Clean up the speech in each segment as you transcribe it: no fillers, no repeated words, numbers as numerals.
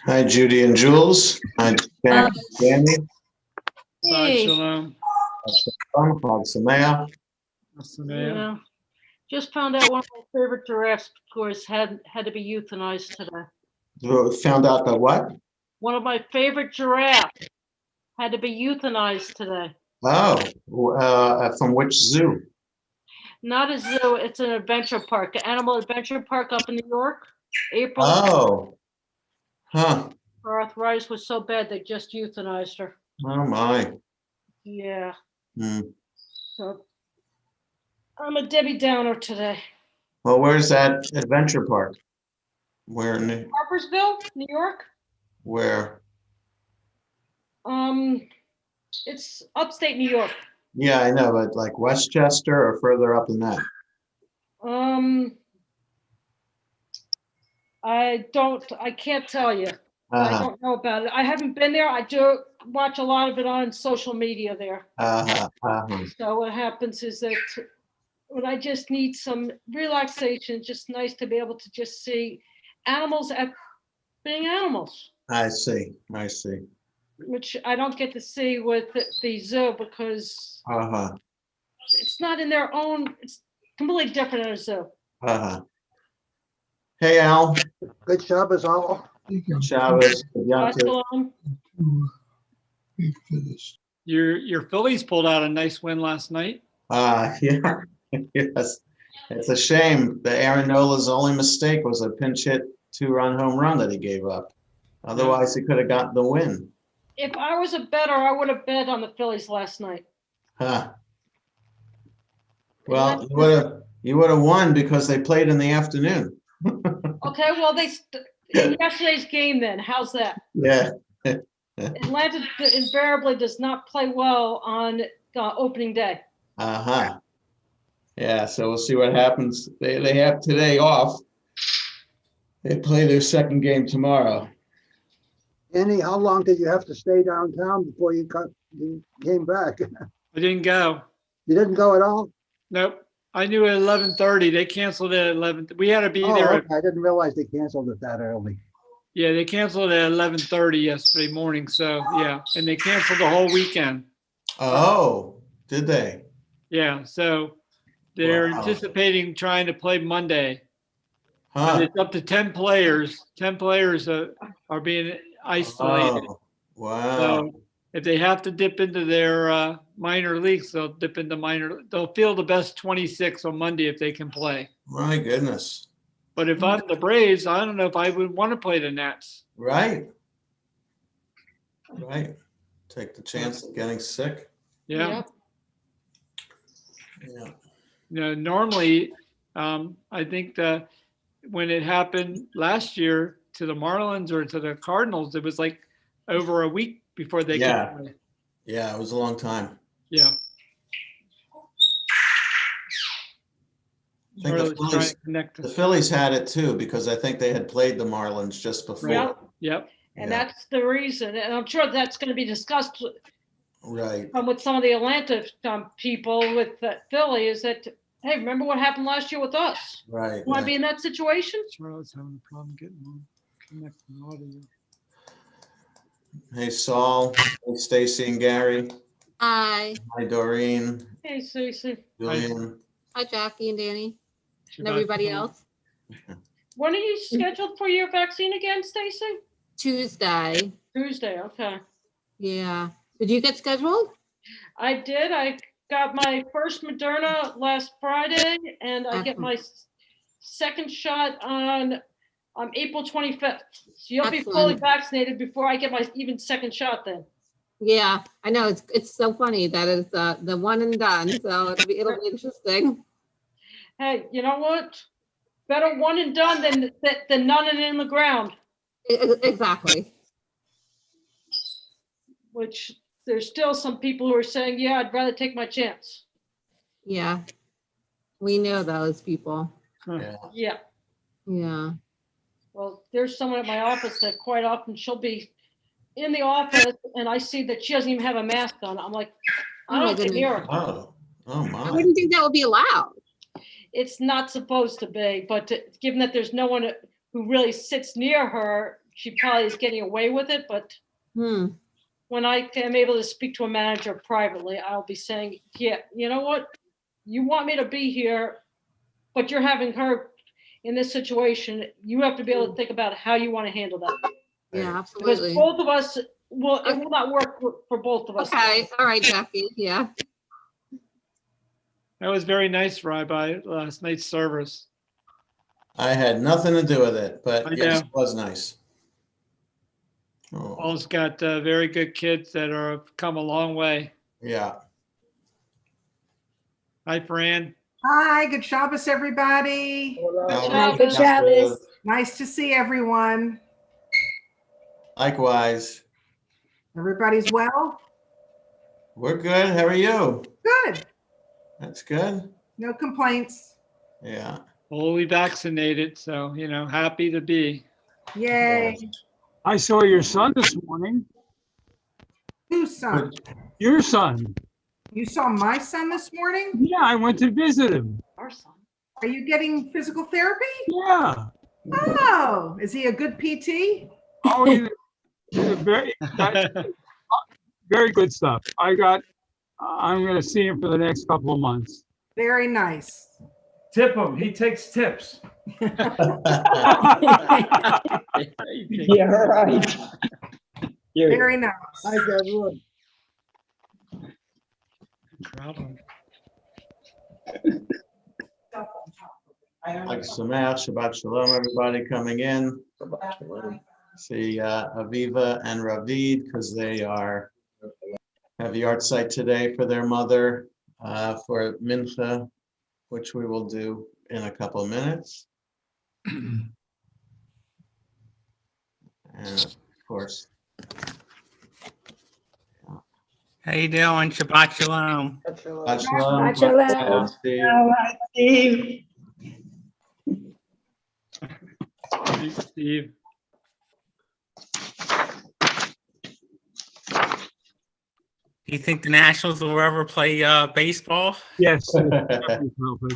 Hi, Judy and Jules. Hi, Jack, Danny. Hey. Shalom. Chag Sameach. Sameach. Just found out one of my favorite giraffes, of course, had to be euthanized today. Found out that what? One of my favorite giraffes had to be euthanized today. Oh, from which zoo? Not a zoo, it's an adventure park, an animal adventure park up in New York. April. Oh, huh. Her arthritis was so bad they just euthanized her. Oh my. Yeah. Hmm. So I'm a Debbie Downer today. Well, where's that adventure park? Where? Harpersville, New York. Where? It's upstate New York. Yeah, I know, but like Westchester or further up than that? I can't tell you. I don't know about it. I haven't been there. I do watch a lot of it on social media there. So what happens is that when I just need some relaxation, just nice to be able to just see animals at being animals. I see. Which I don't get to see with the zoo because it's not in their own, it's completely different in a zoo. Hey, Al. Good Shabbos, all. Shabbos. Your Phillies pulled out a nice win last night. Yeah. Yes. It's a shame that Aaron Nola's only mistake was a pinch hit 2-run home run that he gave up. Otherwise, he could have gotten the win. If I was a bettor, I would have bet on the Phillies last night. Well, you would have won because they played in the afternoon. Okay, well, in yesterday's game then, how's that? Yeah. Atlanta invariably does not play well on opening day. Yeah, so we'll see what happens. They have today off. They play their second game tomorrow. Annie, how long did you have to stay downtown before you came back? I didn't go. You didn't go at all? Nope. I knew at 11:30. They canceled at 11. We had to be there. Okay. I didn't realize they canceled it that early. Yeah, they canceled at 11:30 yesterday morning. So yeah, and they canceled the whole weekend. Oh, did they? Yeah, so they're anticipating trying to play Monday. But it's up to 10 players. 10 players are being isolated. Oh, wow. So if they have to dip into their minor leagues, they'll dip into they'll field the best 26 on Monday if they can play. My goodness. But if I'm the Braves, I don't know if I would want to play the Nats. Right. Take the chance of getting sick. Yeah. Yeah. You know, normally, I think that when it happened last year to the Marlins or to the Cardinals, it was like over a week before they could play. Yeah, it was a long time. Yeah. I think the Phillies had it too, because I think they had played the Marlins just before. Yep. And that's the reason. And I'm sure that's going to be discussed with some of the Atlanta people with Philly is that, hey, remember what happened last year with us? Right. You want to be in that situation? Charlotte's having a problem getting on connecting audio. Hey, Saul. Hey, Stacy and Gary. Hi. Hi, Doreen. Hey, Stacy. Julian. Hi, Jackie and Danny. And everybody else. When are you scheduled for your vaccine again, Stacy? Tuesday. Tuesday, okay. Yeah. Did you get scheduled? I did. I got my first Moderna last Friday, and I get my second shot on April 25th. So you'll be fully vaccinated before I get my even second shot then. Yeah, I know. It's so funny that it's the one and done. So it'll be interesting. Hey, you know what? Better one and done than none and in the ground. Exactly. Which there's still some people who are saying, yeah, I'd rather take my chance. Yeah. We know those people. Yeah. Yeah. Well, there's someone at my office that quite often she'll be in the office and I see that she doesn't even have a mask on. I'm like, I don't get near her. Oh my. I wouldn't think that would be allowed. It's not supposed to be, but given that there's no one who really sits near her, she probably is getting away with it, but Hmm. when I am able to speak to a manager privately, I'll be saying, yeah, you know what? You want me to be here, but you're having her in this situation. You have to be able to think about how you want to handle that. Yeah, Because absolutely. both of us, it will not work for both of us. Okay, all right, Jackie, yeah. That was very nice, Rabbi, last night's service. I had nothing to do with it, but I yes, know. it was nice. Oh, Paul's got very good kids that have come a long way. yeah. Hi, Fran. Hi, good Shabbos, everybody. Good Shabbos. Nice to see everyone. Likewise. Everybody's well? We're good. How are you? Good. That's good. No complaints. Yeah. Fully vaccinated, so, happy to be. Yay. I saw your son this morning. Whose son? Your son. You saw my son this morning? Yeah, I went to visit him. Our son. Are you getting physical therapy? Yeah. Oh, is he a good PT? Oh, he's very, very good stuff. I'm going to see him for the next couple of months. Very nice. Tip him. He takes tips. Yeah, right. Very nice. Hi, everyone. Problem. Like Sameach, Shabbat Shalom, everybody coming in. See Aviva and Ravid, because they have the art site today for their mother for Mincha, which we will do in a couple of minutes. And of course, How you doing? Shabbat shalom. Shabbat Shalom. Shabbat Shalom. Steve. All right, Steve. Steve. Do you think the Nationals will ever play baseball? Yes.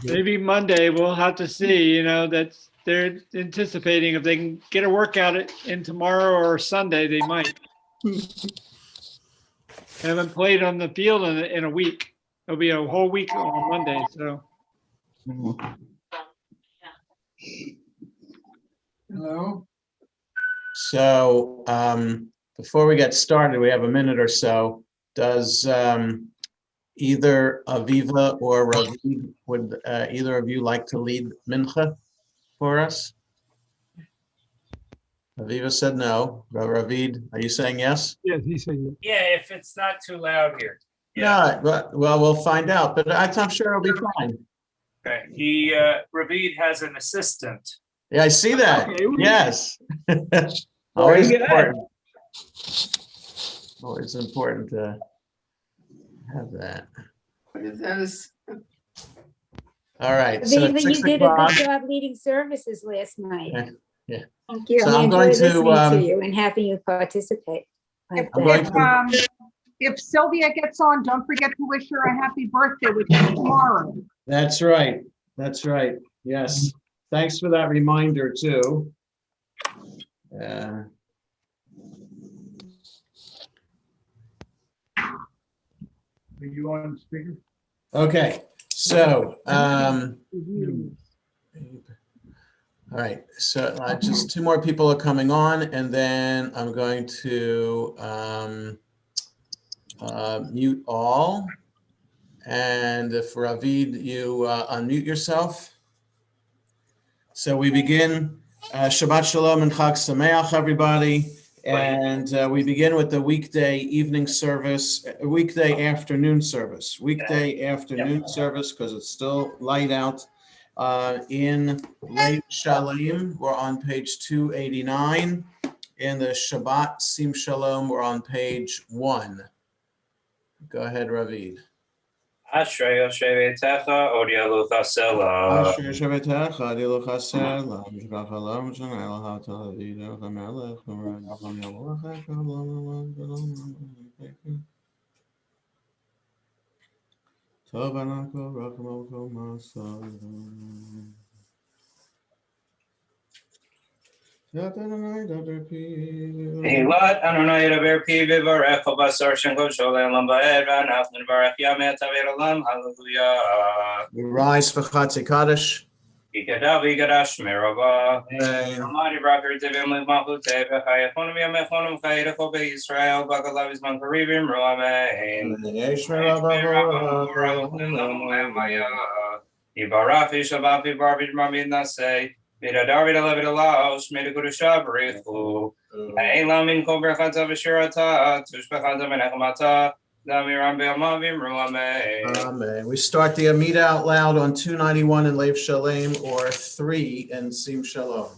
Maybe Monday, we'll have to see, that's they're anticipating if they can get a workout in tomorrow or Sunday, they might. They haven't played on the field in a week. It'll be a whole week on Monday, so. Hello. So before we get started, we have a minute or so. Does either Aviva or Ravid, would either of you like to lead Mincha for us? Aviva said no. Ravid, are you saying yes? Yes, he said yes. Yeah, if it's not too loud here. No, but well, we'll find out, but I'm sure it'll be fine. Okay. Ravid has an assistant. Yeah, I see that. Okay. Yes. Always good. important. Always important to have that. All right. So Aviva, it's you 6 did a o'clock. good job leading services last night. Yeah. Thank you. So I I'm going enjoyed to, listening to you and having you participate. If, I'm going to- if Sylvia gets on, don't forget to wish her a happy birthday, which is tomorrow. That's right. That's right. Yes. Thanks for that reminder too. Are you on speaker? Okay. So, all right. So just two more people are coming on, and then I'm going to mute all. And if Ravid, you unmute yourself. So we begin Shabbat Shalom and Chag Sameach, everybody. And we begin with the weekday evening service, weekday afternoon service, service, because it's still light out. In Layman Shalom, we're on page 289. In the Shabbat Sim Shalom, we're on page 1. Go ahead, Ravid. Ashrei Shevetecha Odielu Chasela. Asher Shevetecha Odielu Chasela. Mishkach Halam Shanel HaTel Avido HaMelech Umrad B'Cham Yalorach Shalom Tov Anako Rachmoko Masal. Hilat Anonai Raber Pi Vivarech Basar Shango Sholem Lambaed Ranaf Nivarech Yamet Averam. Hallelujah. We rise for Chatzei Kaddish. Ikadavi Gadash Merava. Amen. Almighty Rocker Divim Mahute Bechayafonum Yamefonum Kaidako Be Israel Bagalavis Mankarivim Roamen. Ibarafi Shabafi Barbage Mami Nase. Vida David Levid Alaus, made a good Shabrichu. Elamin Koberkata Vishirata, Tushbekata Menakamata, Damiram Beamavim Ruame. Amen. We start the Amida out loud on 291 in Lev Shalem or 3 in Sim Shalom.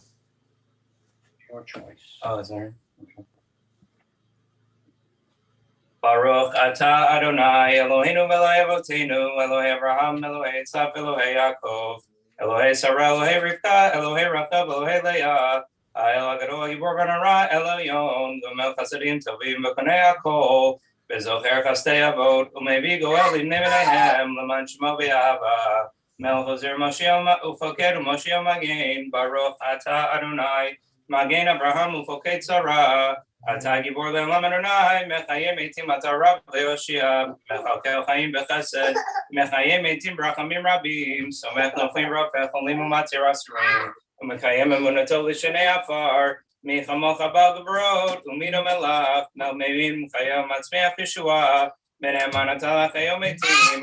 Your choice. Oh, is there? Okay. Baruch Ata Adonai, Eloheinu Melech Avotenu, Elohei Abraham, Elohei Yitzhak, Elohei Yaakov, Elohei Sarah, Elohei Rivka, Elohei Rachel, Elohei Leah, Ha'el HaGadol, Gibor Ben Ara, Elyon, Gomel Chasadim Tovim, V'konei HaKol, V'zocher Chastei Avot, U'mevi Goel Libnei B'neihem, L'man Shemo V'Yahava, Melech Ozer Moshiach Ufoked Moshiach Magen, Baruch Ata Adonai, Magen Abraham Ufoked Sarah, Ata Gibor Le'olam Adonai, Mechayim Eitim Atarav Le'Yoshia, Mechalkel Chaim B'Chesed, Mechayim Eitim Brachamim Rabim, Somech Noflim Rofech Olim Umatir Asrim, Umekayim Emunato L'Shenei Afar, Michamocha Bal Gebrot, Umido Melach, Melmevim Chayom Matzmeach Yeshua, Benem Manatal Chayom Eitim,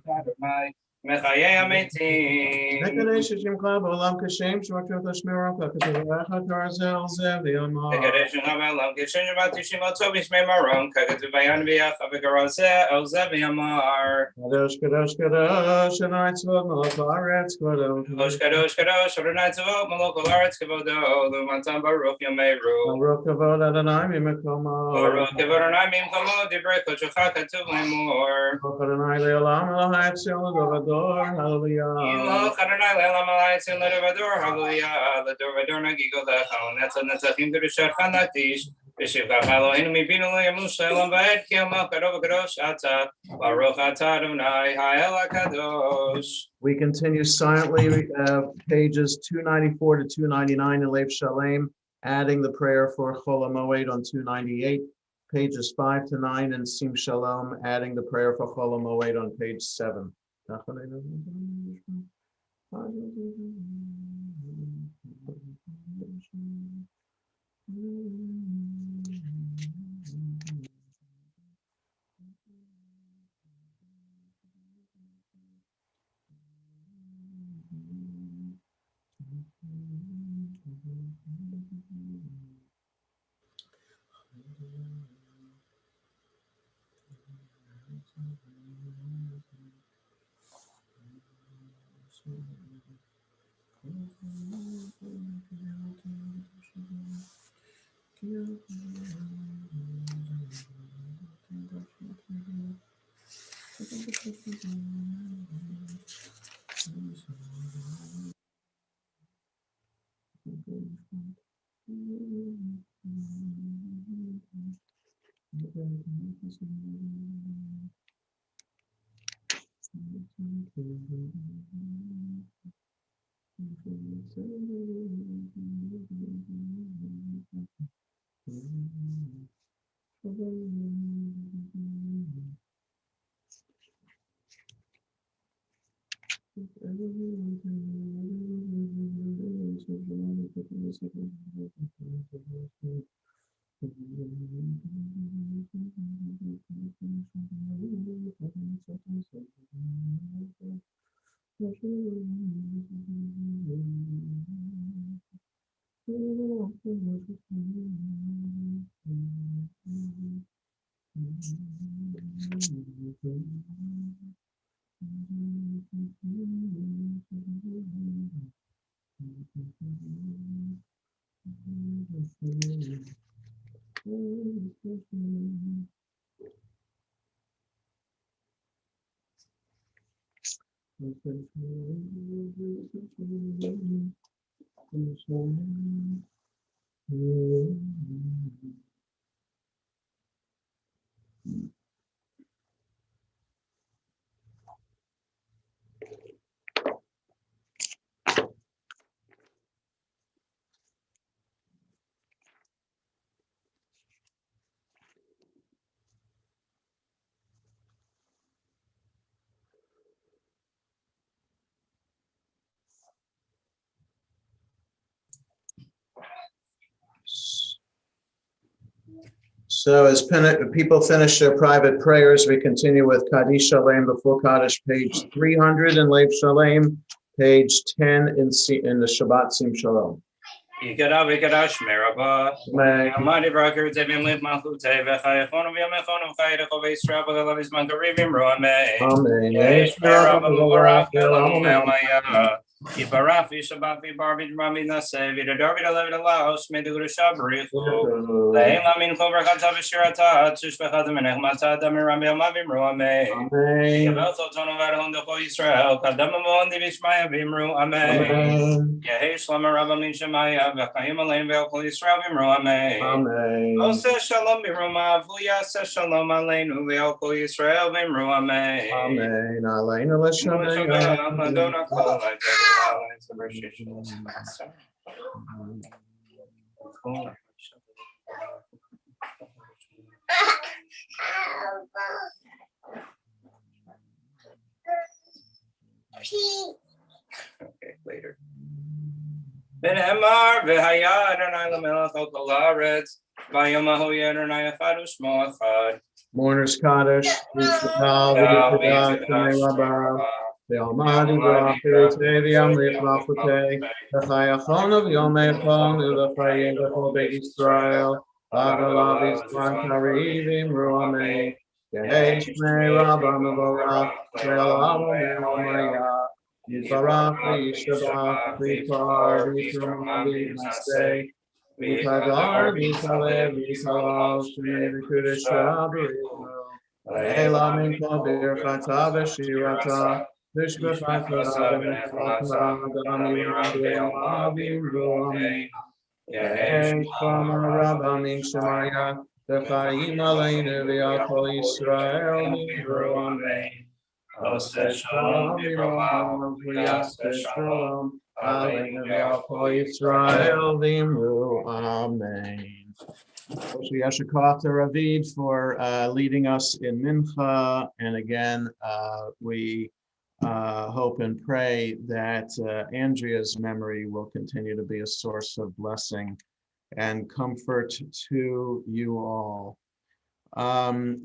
Adonai, Mechayim Eitim. Mekadesh Shemcha B'olam Kashem Shemachot Hashmeram Kakatav Echad Tarzel Zev V'Yamar. Mekadesh Hamelam Kishen Shabbat Yishim Tobis Memaram Kakatav Vayan V'Yach Avikarazeh El Zev V'Yamar. Kadosh Kadosh Kadosh Adonai Tzvot Melech Haaretz Kvodo. Kadosh Kadosh Kadosh Adonai Tzvot Melech Haaretz Kvodo L'Matan Baruch Yameru. Baruch Kavod Adonai Mimekoma. Baruch Kavod Adonai Mimkomo Divrei Kodshecha Katuv Lemor. Baruch Adonai Le'olam Elohai Tzil L'Dovador. Hallelujah. Yiloch Adonai Le'olam Alai Tzil L'Dovador. Hallelujah. L'Dovador Nagigo Lecha L'Netzah Netzachim Kedushecha Nakdish. V'shivkach Eloheinu Mibinu Le'yamush Le'olam Va'ed Ki Elma Kadosh Kadosh Ata. Baruch Ata Adonai Ha'el HaKadosh. We continue silently, pages 294 to 299 in Lev Shalem, adding the prayer for Chol HaMoed on 298, pages 5 to 9 in Sim Shalom, adding the prayer for Chol HaMoed on page 7. So as people finish their private prayers, we continue with Kaddish Shalem, the full Kaddish, page 300 in Lev Shalem, page 10 in the Shabbat Sim Shalom. Yikara v'ikara shmeraba. Amadi brakir tevim liv malchutei v'chayachonu v'yamechonu v'chayirecho v'yisrael v'galav izman karivim ro amen. Amen. Yesh meraba mubarak v'elamu me'amaya. Yibarach v'shabbat v'bar v'dram v'naseh v'dadar v'dalav v'dalaos me'dugur shabarichu. Le'en lamin kol brakata v'shirata tush v'chadam v'nechmata damiram v'yamavim ro amen. Yavel totonu v'adhon decho Yisrael kadam amon divishmaya v'imru amen. Yehesh lama rabba min shemaya v'chayim alein v'elkol Yisrael v'imru amen. Amen. Oseh shalom v'roma v'yaseh shalom aleinu v'elkol Yisrael v'imru amen. Amen. Aleinu l'shamayim. Okay, later. V'nemar v'haya Adonai l'melech al kol haaretz v'yom ahu Adonai echad u'shmo echad. Mourners Kaddish, V'yitzchak, V'yitzchak, K'nei Rabbav, V'yalmadu B'rachei, V'yamlich Malchutei, V'chayachonu V'yomechon, V'chayim V'chol Beit Yisrael, V'agalav Yisrael Karivim Ru Amen. Yehei Shmei Rabba Mevorach, V'yalamu Me'omaya, Yisbarach V'yishabach, V'yipar, V'yitrum, V'yitnaseh, V'yitadar, V'yitalev, V'yitalav, Shnei V'kudesh Shabarichu, Le'ela min kol birchata v'shirata, V'shbechata v'nechata, V'amiram v'yamav Amen. Yehesh Shama Rabba min Shemaya, V'chayim aleinu v'yakol Yisrael v'imru Amen. Oseh shalom v'romam v'yaseh shalom, aleinu v'yakol Yisrael v'imru Amen. Yashikot to Ravid for leading us in Mincha, and again we hope and pray that Andrea's memory will continue to be a source of blessing and comfort to you all.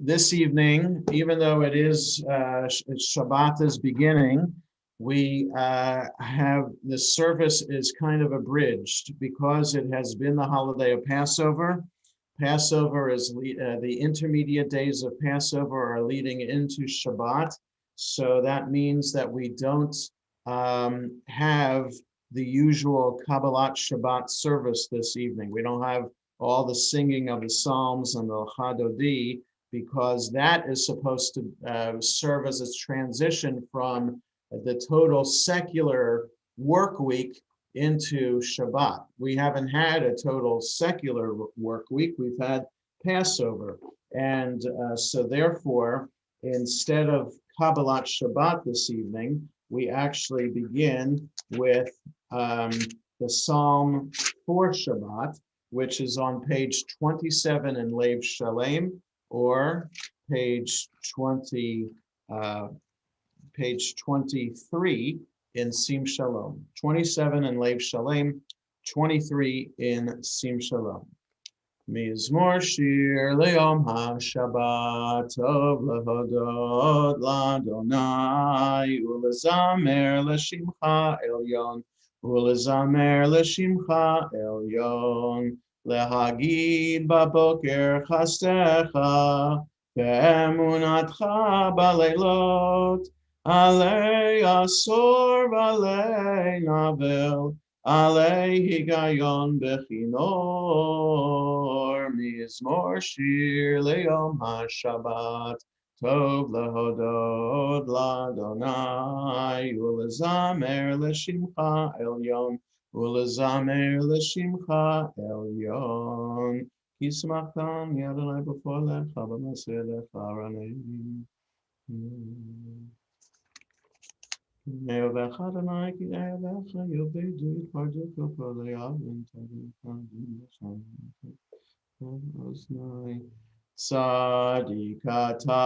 This evening, even though it is Shabbat is beginning, we have the service is kind of abridged because it has been the holiday of Passover. Passover is the intermediate days of Passover are leading into Shabbat. So that means that we don't have the usual Kabbalat Shabbat service this evening. We don't have all the singing of the Psalms and the Chadodi, because that is supposed to serve as a transition from the total secular work week into Shabbat. We haven't had a total secular work week. We've had Passover. And so therefore, instead of Kabbalat Shabbat this evening, we actually begin with the Psalm for Shabbat, which is on page 27 in Lev Shalem, or page 23 in Sim Shalom. 27 in Lev Shalem, 23 in Sim Shalom. Mizmor shir le'yom ha'shabbat tov lehodot l'Adonai u'lezamer l'shimcha elyon u'lezamer l'shimcha elyon lehagid b'boker chastecha ve'emunatcha b'leilot alei asor v'alei navel alei higayon bechinor mizmor shir le'yom ha'shabbat tov lehodot l'Adonai u'lezamer l'shimcha elyon u'lezamer l'shimcha elyon ki smachtan yadonai b'for lecha b'maseh lecha ranei. Tzadikata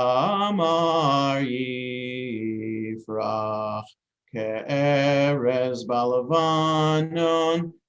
amar yifrach ke'erez balavanon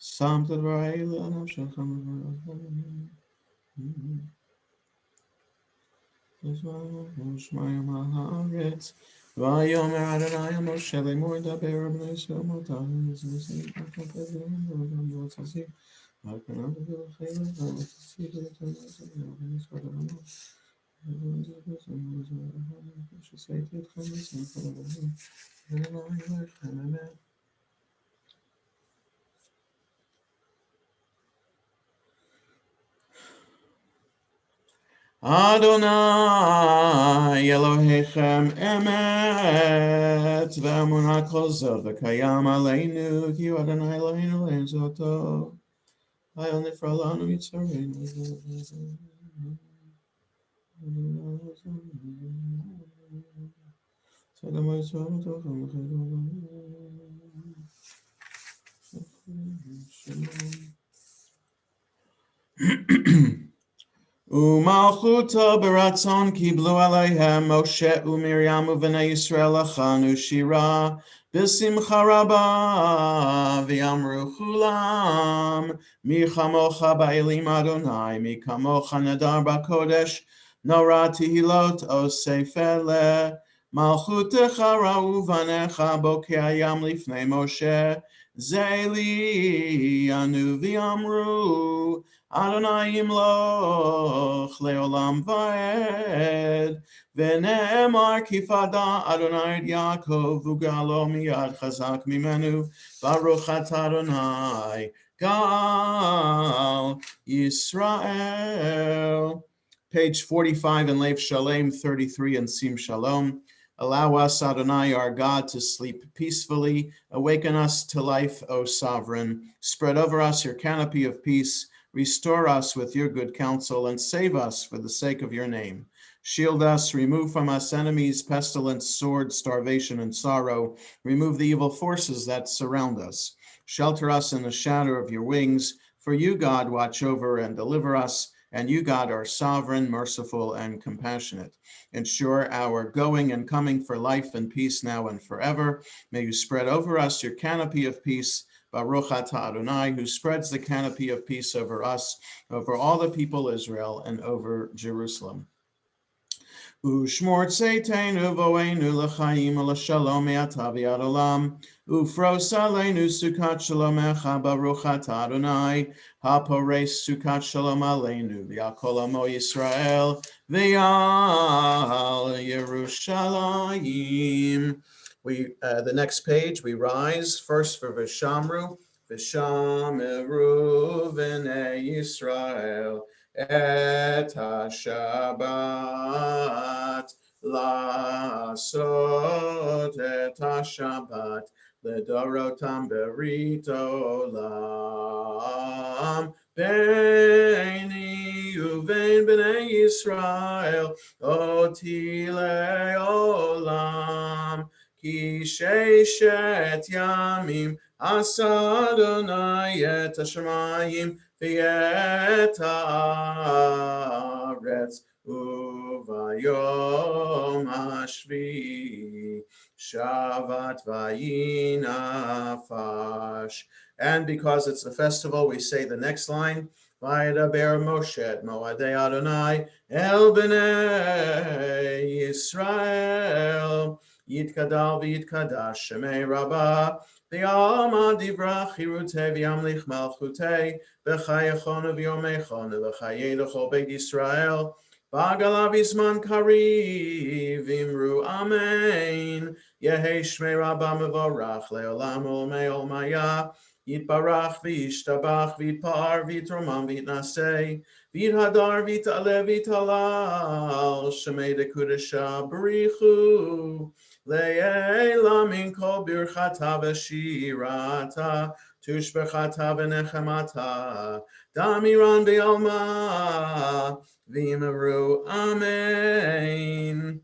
Samta Dvaila Nafsha Shmayim Haaretz Vayomer Adonai Moshe Lemor Daber Bnei Yisrael Motahim Zizim Akapevim Rodam Lotzasi Hakanam V'Chayim V'Lotzasi V'Lotzasi V'Lotzasi Adonai Elohechem Emet V'Emunah Kol Zot V'Kayam Aleinu Ki Hu Adonai Eloheinu Ein Zoto Hayol Nifra Lanu Mitzareinu Umalchuta beratzon kiblu aleihem Moshe uMiriam uVnei Yisrael achanu shira b'simcha rabba v'yamru chulam mi chamocha ba'elim Adonai mi kamocha nadar b'kodesh nora tehilot osefele malchutecha ra'u vanecha bokei hayam lifnei Moshe zeli anu v'yamru Adonai Yimloch leolam vaed v'ne'emar kifada Adonai et Yaakov ugalo miyad chazak mimenu Baruch atah Adonai Gal Yisrael. Page 45 in Lev Shalem, 33 in Sim Shalom. Allow us, Adonai, our God, to sleep peacefully. Awaken us to life, O Sovereign. Spread over us your canopy of peace. Restore us with your good counsel and save us for the sake of your name. Shield us, remove from us enemies, pestilence, sword, starvation, and sorrow. Remove the evil forces that surround us. Shelter us in the shadow of your wings. For you, God, watch over and deliver us. And you, God, are sovereign, merciful, and compassionate. Ensure our going and coming for life and peace now and forever. May you spread over us your canopy of peace. Baruch atah Adonai, who spreads the canopy of peace over us, over all the people Israel, and over Jerusalem. Ushmor tzeiteinu vo'enu l'chaim u'l'shalom me'ata v'ad olam. Ufros aleinu sukat shalomecha baruch atah Adonai. Hapores sukat shalom aleinu v'yakol amo Yisrael v'yal Yerushalayim. The next page, we rise first for Vishamru. Vishameru v'nei Yisrael et ha-Shabbat lasot et ha-Shabbat ledorotam berit olam beini uvein b'nei Yisrael otile olam ki sheishet yamim asa Adonai et hashamayim v'et haaretz uvayom hashvi shavat vayinafash. And because it's the festival, we say the next line, Vaydaber Moshe et Moadei Adonai el b'nei Yisrael Yitkadal v'yitkadash Shemei Rabbah v'yalma divra chirutei v'yamlich malchutei v'chayechon v'yomechon v'chayei l'chol beit Yisrael v'agala b'zman kariv v'imru amen Yehei Shmei Rabbah mevorach le'olam u'lmei olmaya Yitbarach v'yishtabach v'yitpar v'yitromam v'yitnasei v'yithadar v'yitale v'yitalal Shemei dekudesha b'richu Le'ela min kol birchata v'shirata tushbechata v'nechemata damiran v'yalma v'yimeru amen.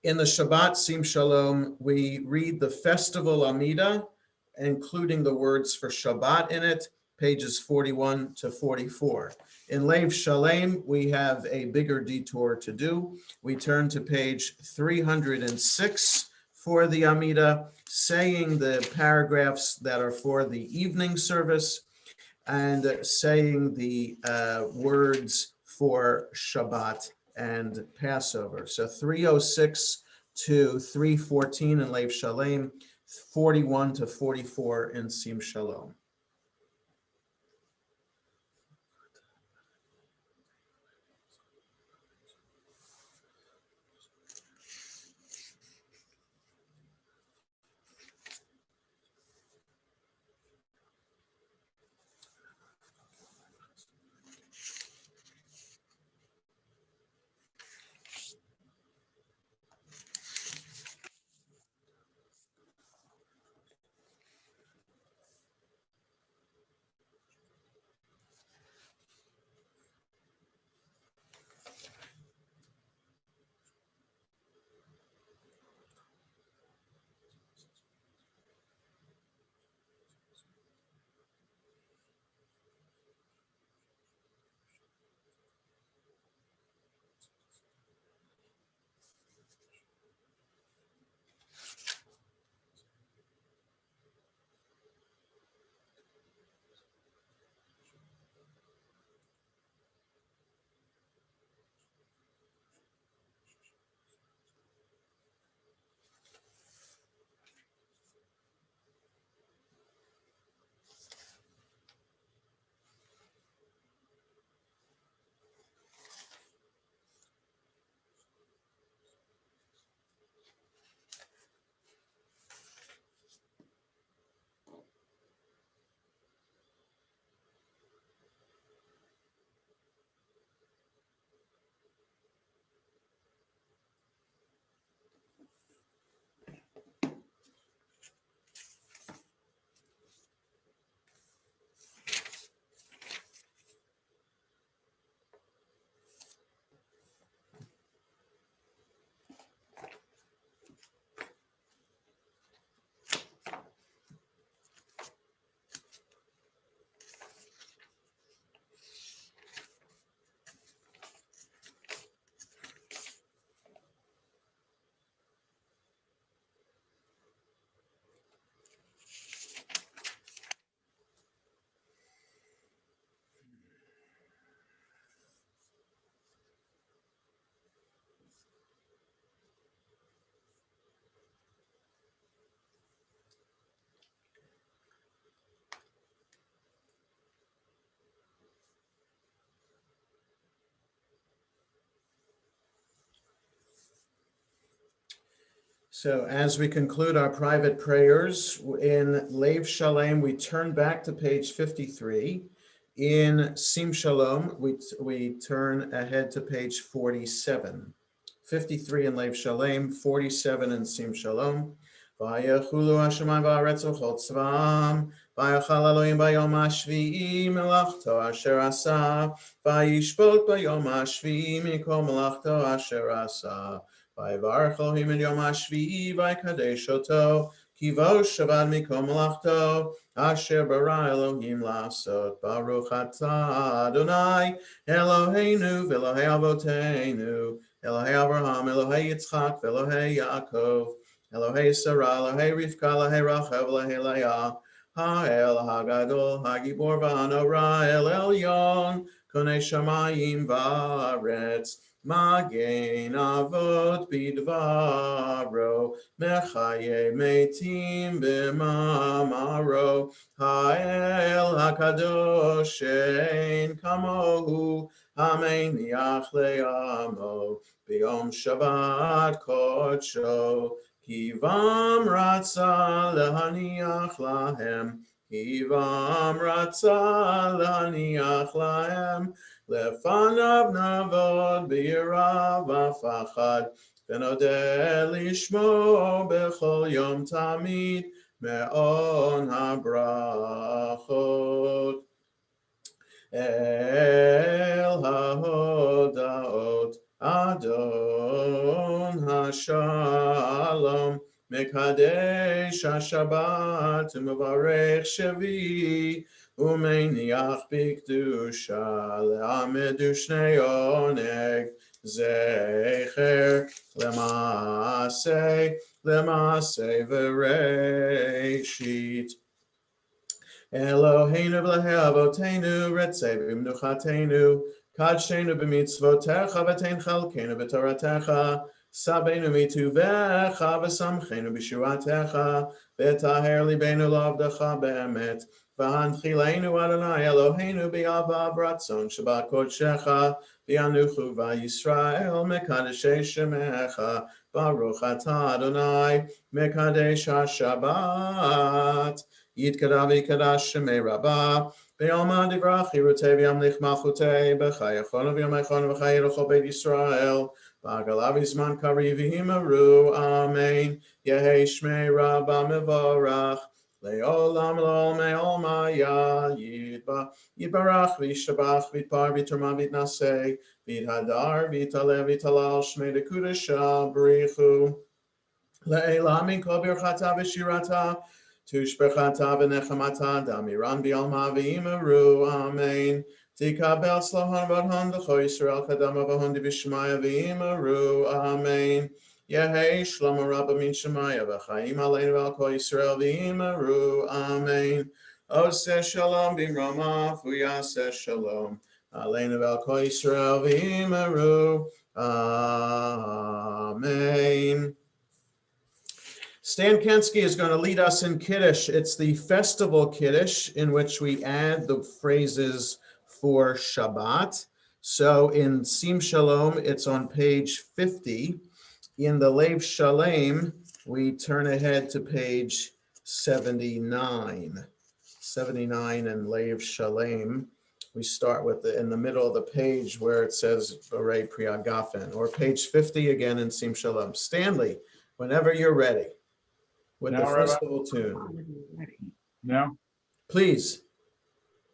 In the Shabbat Sim Shalom, we read the festival Amida, including the words for Shabbat in it, pages 41 to 44. In Lev Shalem, we have a bigger detour to do. We turn to page 306 for the Amida, saying the paragraphs that are for the evening service, and saying the words for Shabbat and Passover. So 306 to 314 in Lev Shalem, 41 to 44 in Sim Shalom. So as we conclude our private prayers in Lev Shalem, we turn back to page 53. In Sim Shalom, we turn ahead to page 47. 53 in Lev Shalem, 47 in Sim Shalom. Vayachulu Hashemayim va'aretz u'chol tzvam, vayachal Elohim bayom hashvi'i melachto asher asa, vayishpot bayom hashvi'i mikol melachto asher asa. Vayvarach Elohim et yom hashvi'i vaykadesh oto, ki vo shavad mikol melachto asher bara Elohim la'asot. Baruch atah Adonai Eloheinu v'Elohei avoteinu, Elohei Avraham, Elohei Yitzchak, Elohei Yaakov, Elohei Sarah, Elohei Rivka, Elohei Rachel, Elohei Leah, Ha'el Hagadol, Hagibor V'Hanora, El Elyon, Konei Shamayim V'Aretz, Magen Avot Bidvaro, Mechaye Meitim B'Mamaro, Ha'el HaKadosh Ein Kamohu, Hameniach Le'amo, B'Yom Shabbat Kodsho, Kivam Ratza Lehaniach Lahem, Kivam Ratza Lehaniach Lahem, Lefanav Navod B'Yirav V'Fachad, V'Nodeh Lishmo B'Chol Yom Tamid, Me'on HaBrachot. El HaHodaot Adon HaShalom Mekadesh HaShabbat Umevarech Shevi Umeniach B'Kedusha Le'amedu Shnei Oneg Zecher Lemase V'Reishit. Eloheinu v'lehei avotenu retzei v'mnuchatenu kadshenu b'mitzvotecha v'tein chalkenu b'toratecha sabeinu mituvecha v'samchenu b'shuatecha v'taher libeinu l'avdecha be'emet v'hanchileinu Adonai Eloheinu b'yava v'ratzon shabbat kodshecha v'yanuchu v'Yisrael mekadeshei shemecha baruch atah Adonai mekadesh haShabbat. Yitkadavi Kadash Shemei Rabbah, Be'alma Divrach, Hirutei V'yamlich Malchutei, B'chayachonu V'yamechonu V'chayirocho Beit Yisrael, B'agalavi Zman Kari V'himaru, Amen, Yehei Shmei Rabbah Mevorach, Le'olam L'olmei Olmaya, Yitbarach V'yishabach V'yitpar V'yiterma V'yitnasei, V'yithadar V'yitaleh V'yitalal Shmei Dekudesha B'richu, Le'elam Mikol Birchata V'shirata, Tushbechata v'nechamata damiran bi'alma v'imaru, amen. Tikabel slahan v'adhan d'cho Yisrael kadama v'hon d'vishmaya v'imaru, amen. Yehei shlomo rabba min shemaya v'chaim aleinu v'al kol Yisrael v'imaru, amen. Oseh shalom b'rama v'yaseh shalom aleinu v'al kol Yisrael v'imaru, amen. Stan Kensky is going to lead us in Kiddush. It's the festival Kiddush in which we add the phrases for Shabbat. So in Sim Shalom, it's on page 50. In the Lev Shalem, we turn ahead to page 79. 79 in Lev Shalem. We start with in the middle of the page where it says Borei Priagafen, or page 50 again in Sim Shalom. Stanley, whenever you're ready. With Now, the Rabbi? festival tune. Now, Please.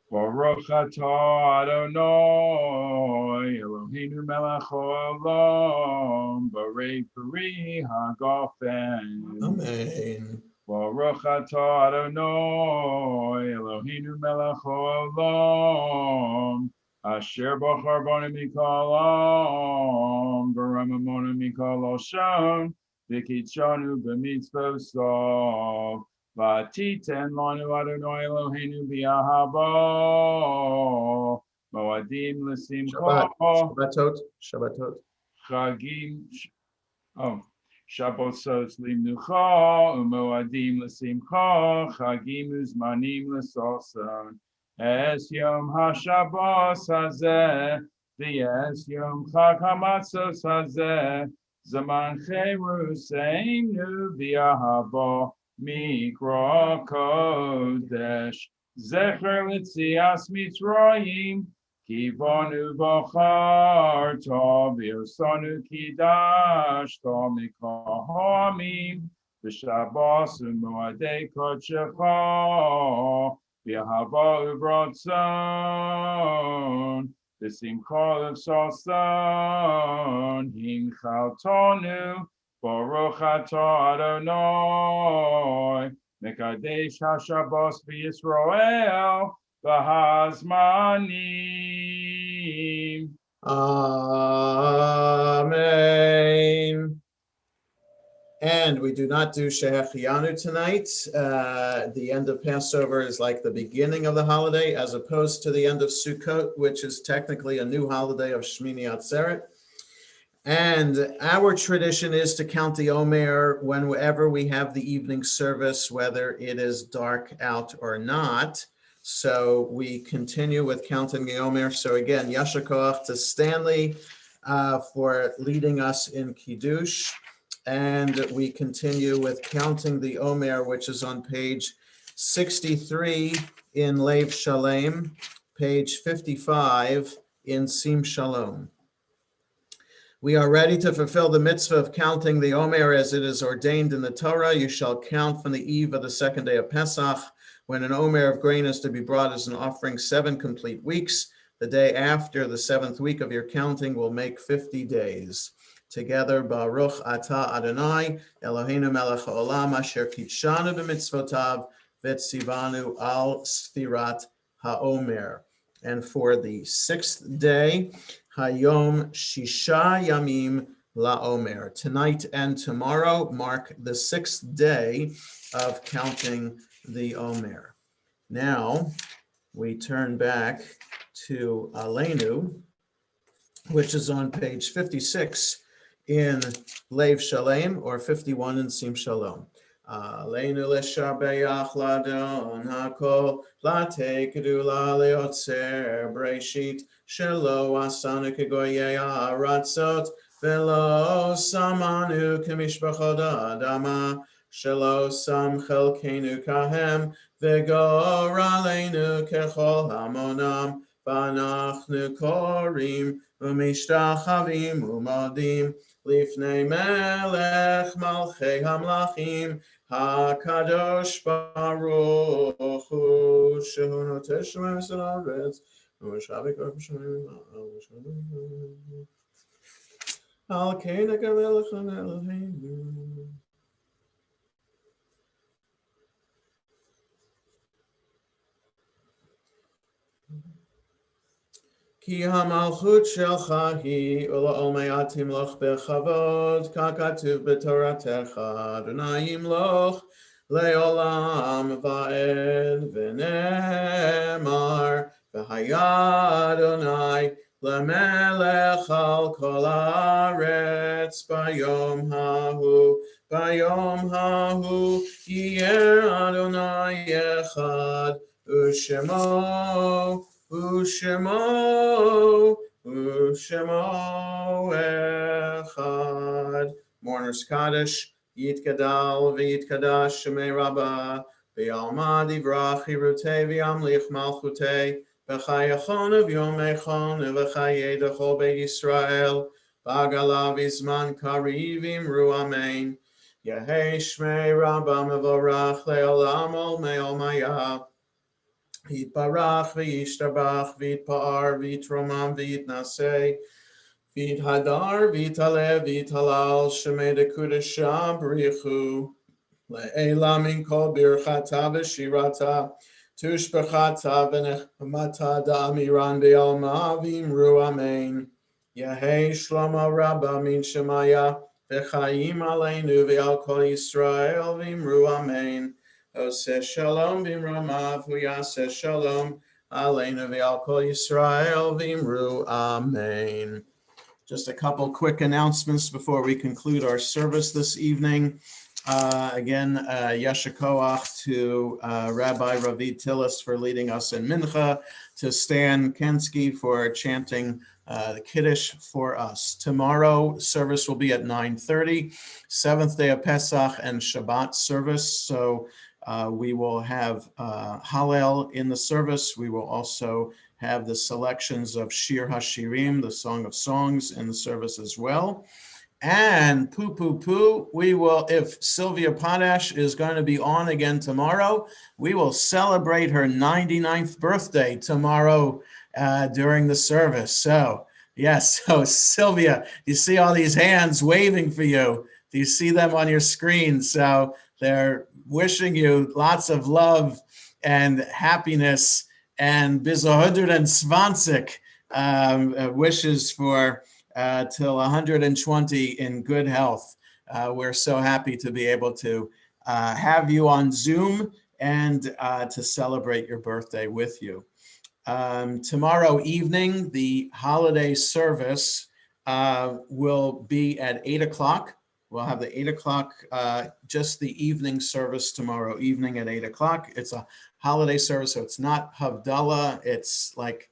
Baruch atah Adonai Eloheinu melech haolam Borei peri hagafen. Amen. Baruch atah Adonai Eloheinu melech haolam Asher bachar banu mikol ha'am V'ramamonu mikol ha'shon V'kidshanu b'mitzvosav V'atiten lanu Adonai Eloheinu b'ahava Moadim l'simcha Shabbatot. Chagim Shabbosos limnucha Umoadim l'simcha Chagim uzmanim l'sason Es yom haShabbos hazeh V'es yom chag hamatzos hazeh Zaman cheruseinu v'ahava Mikra Kodesh Zecher l'tzias Mitzrayim Kivanu v'charta v'yosanu kidashta mikahamim v'shabbos u'moadei kodshecha v'ahava u'vratzon v'simcha l'sason hinchaltonu Baruch atah Adonai Mekadesh haShabbos b'Yisrael V'hazmanim. Amen. And we do not do Shehechianu tonight. The end of Passover is like the beginning of the holiday, as opposed to the end of Sukkot, which is technically a new holiday of Shmini Atzeret. And our tradition is to count the Omer whenever we have the evening service, whether it is dark out or not. So we continue with counting the Omer. So again, Yasher Koach to Stanley for leading us in Kiddush. And we continue with counting the Omer, which is on page 63 in Lev Shalem, page 55 in Sim Shalom. We are ready to fulfill the mitzvah of counting the Omer as it is ordained in the Torah. You shall count from the eve of the second day of Pesach, when an Omer of grain is to be brought as an offering 7 complete weeks. The day after the 7th week of your counting will make 50 days. Together, Baruch atah Adonai, Eloheinu melech haolam, asher kitshanu b'mitzvotav, v'tzivanu al sfirat haomer. And for the 6th day, Hayom Shisha Yamim LaOmer. Tonight and tomorrow mark the 6th day of counting the Omer. Now we turn back to Aleinu, which is on page 56 in Lev Shalem, or 51 in Sim Shalom. Aleinu leshabeach ladon hakol latekedu laleotzer breshit shelo asanu kegoyei haratzot velo samanu kemishpachot adama shelo sam chelkenu kahem v'gor aleinu kechol hamonam v'anachnu korim u'mishtachavim u'modim lifnei melech malchei hamlachim HaKadosh Baruch Hu Shehu Noteh Shemayim V'Sel Haaretz U'Mishavik Baruch Shemayim Al Kei Nekavel Echad Eloheinu. Ki hamalchut shelcha hi ula'olmei atimloch bechavod kakatuv b'toratecha Adonai yimloch le'olam va'ed v'nemar v'haya Adonai lemelech al kol haaretz bayom hahu yeh Adonai echad u'shemo Ushemo Echad. Mourner's Kaddish. Yitgadal v'yitkadash Shemei Rabbah v'yalmad yivrach yirutei v'yamlich malchutei v'chayachon v'yomechon v'chayei d'chol beit Yisrael v'agala v'zman kariv imru amen. Yehei Shmei Rabbah mevorach le'olam ol me'ol maya. Yitbarach v'yishtabach v'yitpa'ar v'yitromam v'yitnaseh v'yithadar v'yitalev v'yithalal shemei dekudesha b'richu le'ela min kol birchata v'shirata tushbechata v'nechmata da'amiran b'yalma v'imru amen. Yehei Shlomo Rabbah min Shemaya v'chayim aleinu v'al kol Yisrael v'imru amen. Oseh shalom b'imramav v'yaseh shalom aleinu v'al kol Yisrael v'imru amen. Just a couple quick announcements before we conclude our service this evening. Again, Yasher Koach to Rabbi Ravid Tillis for leading us in Mincha, to Stan Kensky for chanting the Kiddush for us. Tomorrow, service will be at 9:30, 7th day of Pesach and Shabbat service. So we will have Hallel in the service. We will also have the selections of Shir HaShirim, the Song of Songs, in the service as well. And we will, if Sylvia Potash is going to be on again tomorrow, we will celebrate her 99th birthday tomorrow during the service. So, yes, so Sylvia, you see all these hands waving for you. Do you see them on your screen? So they're wishing you lots of love and happiness and bis 120 wishes for till 120 in good health. We're so happy to be able to have you on Zoom and to celebrate your birthday with you. Tomorrow evening, the holiday service will be at 8 o'clock. We'll have the 8 o'clock, just the evening service tomorrow evening at 8 o'clock. It's a holiday service, so it's not Havdalah. It's like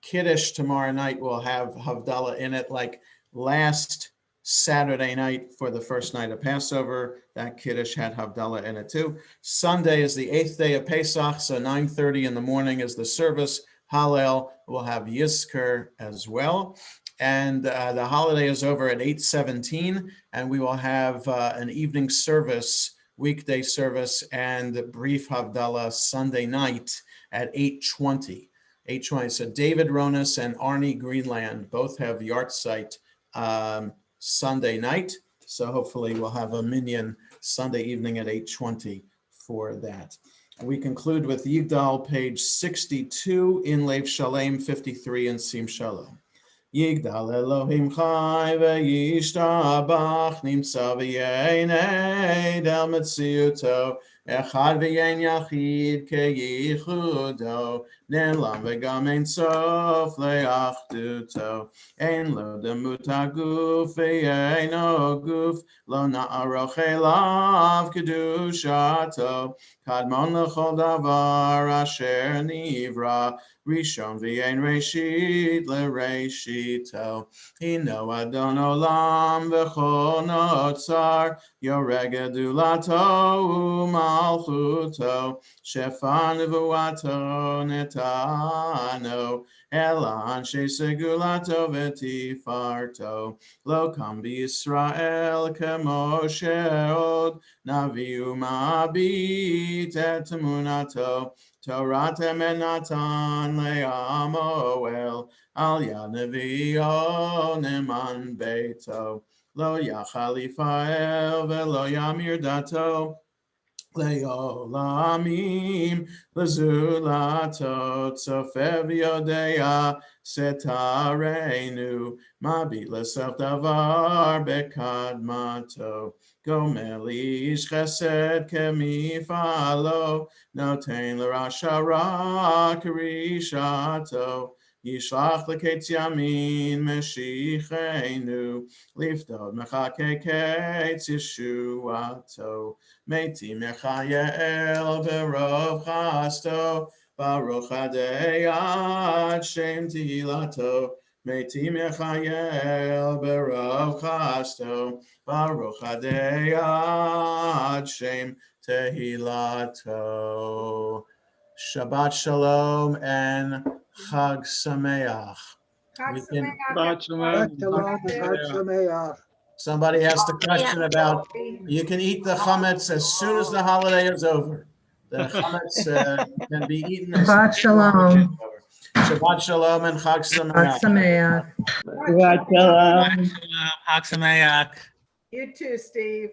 Kiddush tomorrow night. Will have Havdalah in it, like last Saturday night for the first night of Passover. That Kiddush had Havdalah in it too. Sunday is the 8th day of Pesach, so 9:30 in the morning is the service. Hallel will have Yizkor as well. And the holiday is over at 8:17, and we will have an evening service, weekday service, and brief Havdalah Sunday night at 8:20. 8:20. So David Ronas and Arnie Greenland both have Yartzeit Sunday night. So hopefully we'll have a minyan Sunday evening at 8:20 for that. We conclude with Yigdal, page 62 in Lev Shalem, 53 in Sim Shalom. Yigdal Elohim chai v'yishtabach nimtza v'yein del metziuto echad v'yein yachid keyichudo ne'lam v'gam ein sof le'achduto ein lo demut haguf v'yeino guf lo na'aroch elav kedushato kadmon l'chol davar asher nivra Rishon v'yein reshit l'reshito. Hino Adon olam v'chol notzar yoreg gedulato u'malchuto shefan v'uato netano elan shesegulato v'tifarto lo kam b'Yisrael kemo she'od navi u'mabit et emunato Torah temenatan le'amoel al yanevio neman beito lo yachalifael velo yamir dato le'olamim lezulato tzofev yodea setarenu mabit l'sef davar bekadmato Gomer ish chesed kemifalo Noten l'rasha ra karishato Yishlach l'ketz yamin meshichenu Liftod mechake ketz yeshuato Meti mechayel berov chasto Baruch adei ad shem tihilato Meti mechayel berov chasto Baruch adei ad shem Tehilato. Shabbat Shalom and Chag Sameach. We can- Shabbat shalom. Shabbat shalom and Chag Sameach. Somebody asked a question about, you can eat the chametz as soon as the holiday is over. The chametz can be eaten as soon Shabbat as the holiday is shalom. over. Shabbat Shalom and Chag Chag Sameach. Sameach. Shabbat shalom, Chag Sameach. You too, Steve.